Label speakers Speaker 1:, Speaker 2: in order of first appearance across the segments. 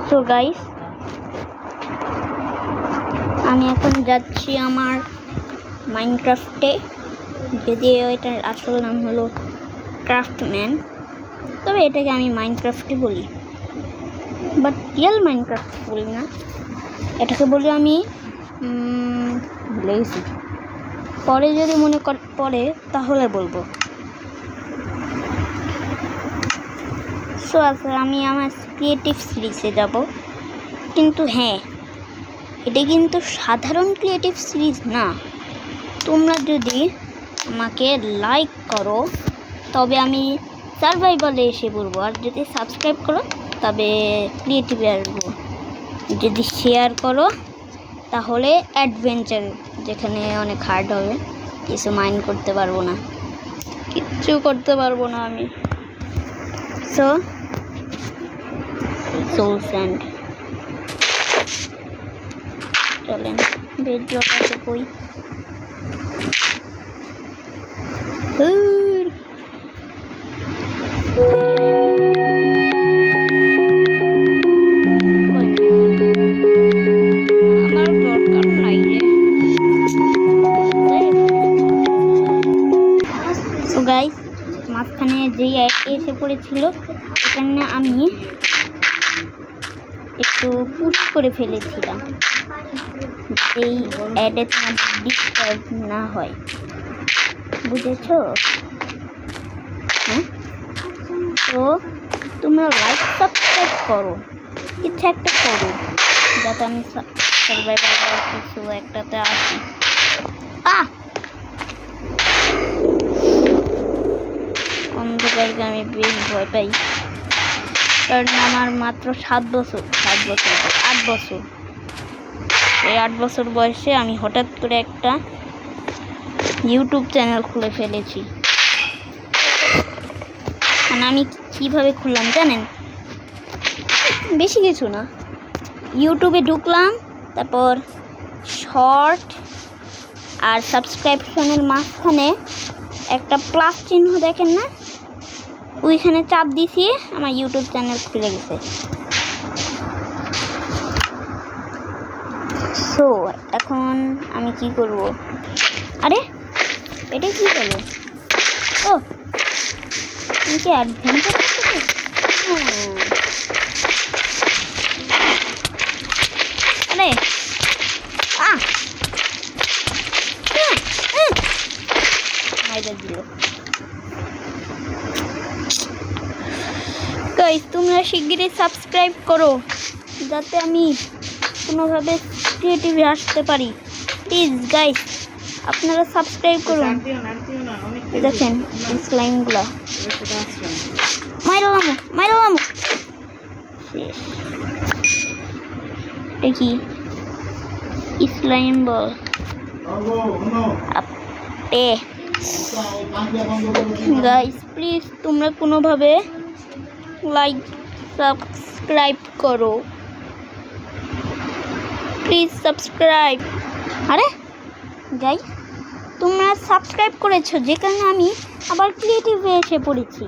Speaker 1: So guys, আমি এখন যাচ্ছি আমার মাইনক্রাফটে, যদিও এটার আসল নাম হলো ক্রাফটম্যান, তবে এটাকে আমি মাইনক্রাফটই বলি, বাট রিয়েল মাইনক্রাফট বলি না, এটাকে বলি আমি ভুলে গেছি, পরে যদি মনে পড়ে তাহলে বলবো। সো আচ্ছা, আমি আমার ক্রিয়েটিভ সিরিজে যাব, কিন্তু হ্যাঁ, এটা কিন্তু সাধারণ ক্রিয়েটিভ সিরিজ না। তোমরা যদি আমাকে লাইক করো তবে আমি সার্ভাইভালে এসে পড়বো, আর যদি সাবস্ক্রাইব করো তবে ক্রিয়েটিভে আসবো, যদি শেয়ার করো তাহলে অ্যাডভেঞ্চার, যেখানে অনেক হার্ড হবে, কিছু মাইন্ড করতে পারবো না, কিচ্ছু করতে পারবো না আমি। সো সোল স্যান্ড, চলেন বেড রকাতে কই। আমার দরকার নাই রে। সো গাইস, মাঝখানে যেই অ্যাডটি এসে পড়েছিল এখানে আমি একটু পুশ করে ফেলেছিলাম, এই অ্যাডে তোমার ডিস্টার্ব না হয়, বুঝেছো? হ্যাঁ, তো তোমরা লাইক সাবস্ক্রাইব করো, কিছু একটা করো, যাতে আমি সার্ভাইভাল কিছু একটাতে আসি। অন্ধকারকে আমি বেশ ভয় পাই, কারণ আমার মাত্র 8 বছর, এই 8 বছর বয়সে আমি হঠাৎ করে একটা ইউটিউব চ্যানেল খুলে ফেলেছি। মানে আমি কিভাবে খুললাম জানেন? বেশি কিছু না, ইউটিউবে ঢুকলাম, তারপর শর্ট আর সাবস্ক্রিপশনের মাঝখানে একটা প্লাস চিহ্ন দেখেন না, ওইখানে চাপ দিছি, আমার ইউটিউব চ্যানেল খুলে গেছে। সো এখন আমি কি করব? আরে এটা কি করবো? ও, আমি কি অ্যাডভেঞ্চার করতে? আরে মাইরা দিল। গাইস, তোমরা শিগগিরই সাবস্ক্রাইব করো যাতে আমি কোনোভাবে ক্রিয়েটিভে আসতে পারি। প্লিজ গাইস, আপনারা সাবস্ক্রাইব করুন। দেখেন স্লাইমগুলা, মাইরালাম শেষ। এটা কি স্লাইম বল? আপে গাইস, প্লিজ তোমরা কোনোভাবে লাইক সাবস্ক্রাইব করো, প্লিজ সাবস্ক্রাইব। আরে গাইস, তোমরা সাবস্ক্রাইব করেছো, যে কারণে আমি আবার ক্রিয়েটিভে এসে পড়েছি।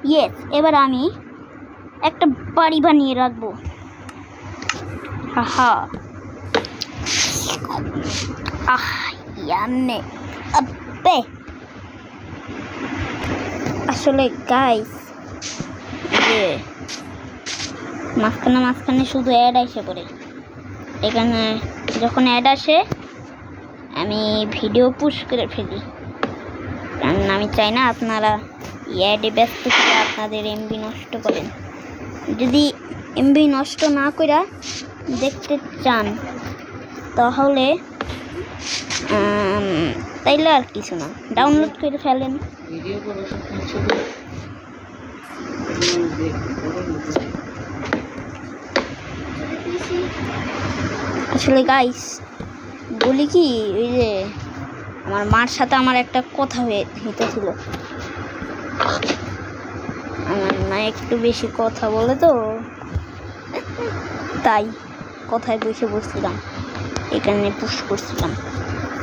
Speaker 1: ইয়েস, এবার আমি একটা বাড়ি বানিয়ে রাখবো। ইয়ামে আপে। আসলে গাইস, যে মাঝখানে শুধু অ্যাড এসে পড়ে, এখানে যখন অ্যাড আসে আমি ভিডিও পুশ করে ফেলি, কারণ আমি চাই না আপনারা অ্যাডে ব্যস্ত করে আপনাদের এমবি নষ্ট করেন। যদি এমবি নষ্ট না করে দেখতে চান তাহলে তাইলে আর কিছু না, ডাউনলোড করে ফেলেন। আসলে গাইস বলি কি, ওই যে আমার মার সাথে আমার একটা কথা হইতেছিল, আমার মা একটু বেশি কথা বলে তো, তাই কথায় বসছিলাম, এখানে পুশ করছিলাম,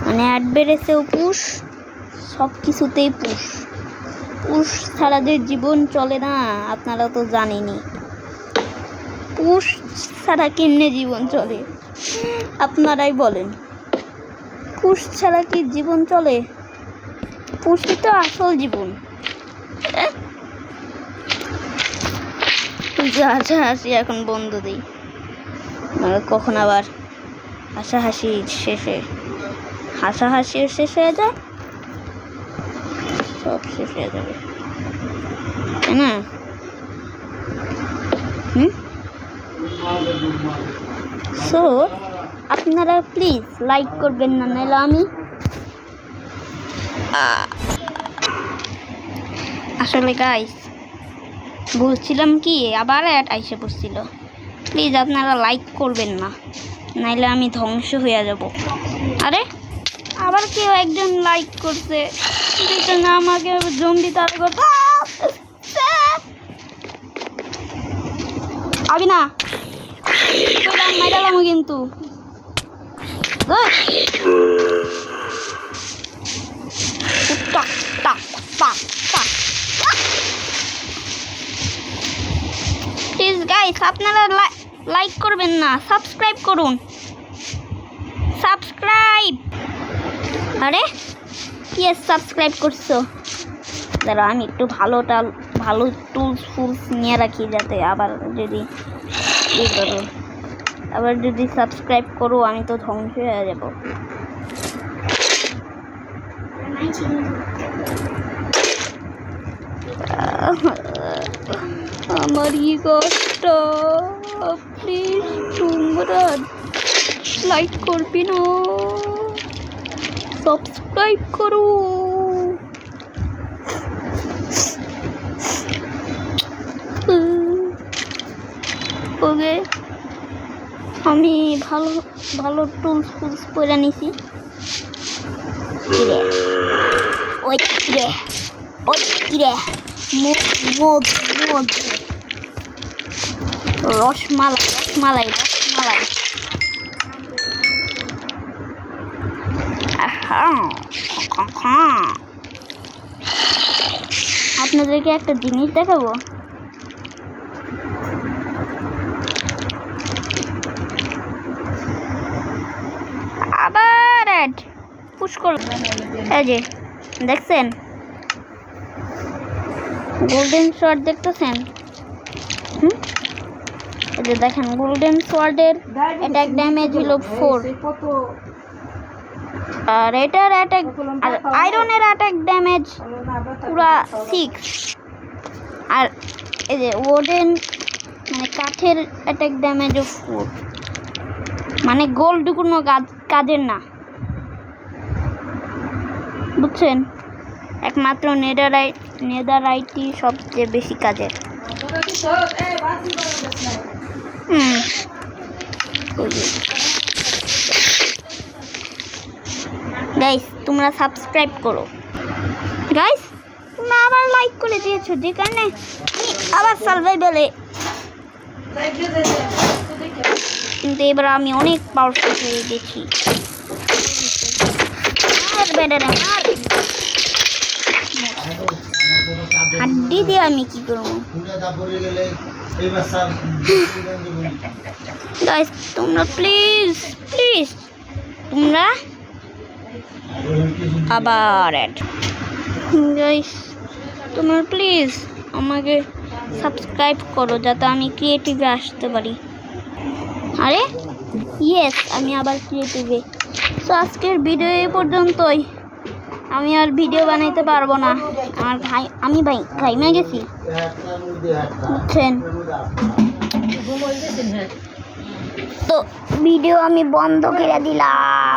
Speaker 1: মানে অ্যাড বেড়েছেও পুশ, সব কিছুতেই পুশ ছাড়া যে জীবন চলে না, আপনারা তো জানেনই। পুষ ছাড়া কেমনে জীবন চলে আপনারাই বলেন। পুষ ছাড়া কি জীবন চলে? পুষই তো আসল জীবন। হাসাহাসি এখন বন্ধ দিই, কখন আবার হাসাহাসি শেষে হাসাহাসিও শেষ হয়ে যায়, সব শেষ হয়ে যাবে, তাই না? সো আপনারা প্লিজ লাইক করবেন না, নাহলে আমি আসলে গাইস বলছিলাম কি, আবার অ্যাড আইসে পড়ছিল। প্লিজ আপনারা লাইক করবেন না, নাইলে আমি ধ্বংস হয়ে যাব। আরে আবার কেউ একজন লাইক করছে, কিন্তু না আমাকে জম্বি তার কথা আবি না মাইরালাম কিন্তু প্লিজ গাইস আপনারা লাইক করবেন না, সাবস্ক্রাইব করুন, সাবস্ক্রাইব। আরে ইয়েস সাবস্ক্রাইব করছো, দাঁড়া আমি একটু ভালো টুলস ফুলস নিয়ে রাখি, যাতে আবার যদি সাবস্ক্রাইব করো আমি তো ধ্বংস হয়ে যাব। আমার কি কষ্ট, প্লিজ তোমরা লাইক করবি না, সাবস্ক্রাইব করো। ওকে আমি ভালো টুলস ফুলস করে নিছি। ওই কিরে রসমালাই আপনাদেরকে একটা জিনিস দেখাবো। আবার অ্যাড পুশ করল, এই যে দেখছেন গোল্ডেন শর্ট দেখতেছেন? এই যে দেখেন গোল্ডেন শর্টের অ্যাটাক ড্যামেজ হলো 4, আর এটার অ্যাটাক আর আয়রনের অ্যাটাক ড্যামেজ পুরা 6, আর এই যে ওডেন মানে কাঠের অ্যাটাক ড্যামেজও 4, মানে গোল্ড কোনো কাজের না, বুঝছেন? একমাত্র নেদারাইটই সবচেয়ে বেশি কাজের। গাইস তোমরা সাবস্ক্রাইব করো, গাইস তোমরা আবার লাইক করে দিয়েছো, যে কারণে আবার সার্ভাইভালে, কিন্তু এবার আমি অনেক পাওয়ারফুল হয়ে গেছি। হাড্ডি দিয়ে আমি কি করবো? গাইস তোমরা প্লিজ তোমরা আবার গাইস তোমরা প্লিজ আমাকে সাবস্ক্রাইব করো, যাতে আমি ক্রিয়েটিভে আসতে পারি। আরে ইয়েস আমি আবার ক্রিয়েটিভে। তো আজকের ভিডিও এই পর্যন্তই, আমি আর ভিডিও বানাইতে পারবো না, আমার আমি ঘাইমে গেছি, বুঝছেন? তো ভিডিও আমি বন্ধ করে দিলাম।